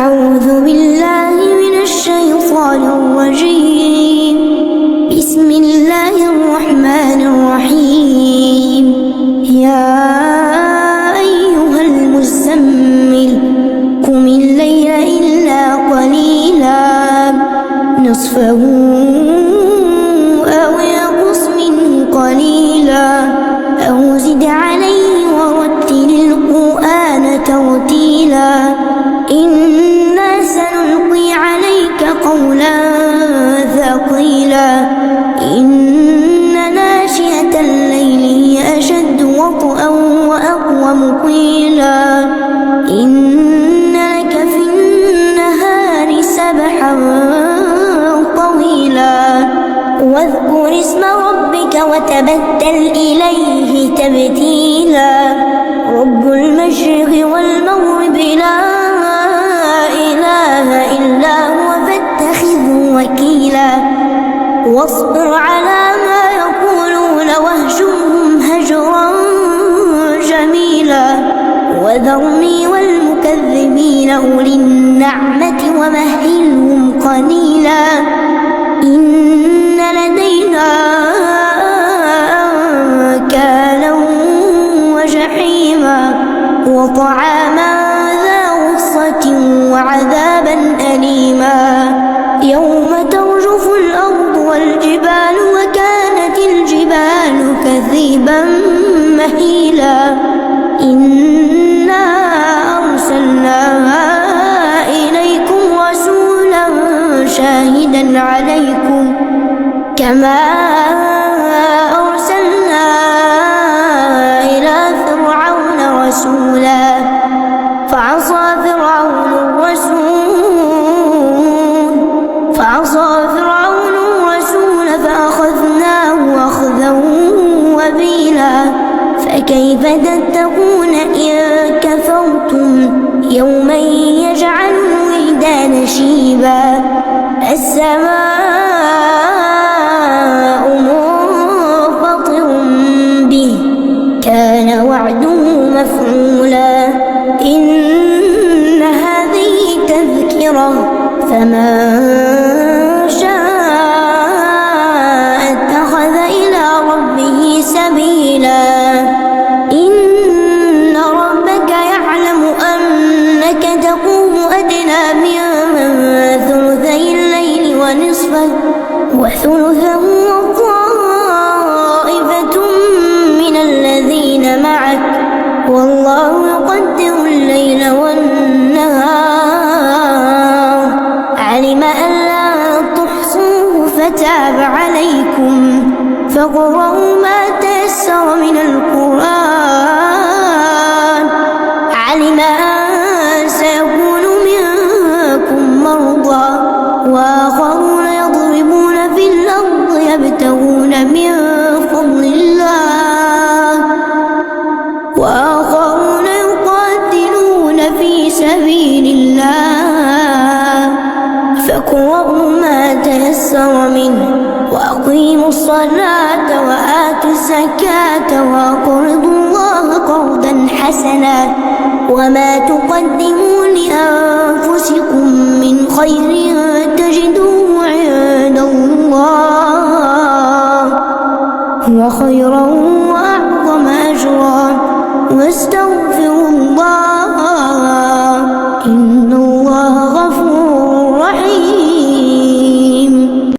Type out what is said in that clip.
أعوذ بالله من الشيطان الرجيم. بسم الله الرحمن الرحيم. يا أيها المزمل قم الليل إلا قليلا نصفه أو انقص منه قليلا أو زد عليه ورتل القرآن ترتيلا إنا سنلقي عليك قولا ثقيلا إن ناشئة الليل هي أشد وطئا وأقوم قيلا إن لك في النهار سبحا طويلا واذكر اسم ربك وتبتل إليه تبتيلا رب المشرق والمغرب لا إله إلا هو فاتخذه وكيلا واصبر على ما يقولون واهجرهم هجرا جميلا وذرني والمكذبين أولي النعمة ومهلهم قليلا إن لدينا أنكالا وجحيما وطعاما ذا غصة وعذابا أليما يوم ترجف الأرض والجبال وكانت الجبال كثيبا مهيلا إنا أرسلنا إليكم رسولا شاهدا عليكم كما أرسلنا إلى فرعون رسولا فعصى فرعون الرسول فأخذناه أخذا وبيلا فكيف تتقون إن كفرتم يوما يجعل الولدان شيبا السماء منفطر به كان وعده مفعولا إن هذه تذكرة فمن شاء اتخذ إلى ربه سبيلا إن ربك يعلم أنك تقوم أدنى من ثلثي الليل ونصفه وثلثه وطائفة من الذين معك والله يقدر الليل والنهار علم أن لا تحصوه فتاب عليكم فاقرؤوا ما تيسر من القرآن علم أن سيكون منكم مرضى وآخرون يضربون في الأرض يبتغون من فضل الله وآخرون يقاتلون في سبيل الله فاقرؤوا ما تيسر منه وأقيموا الصلاة وآتوا الزكاة وأقرضوا الله قرضا حسنا وما تقدموا لأنفسكم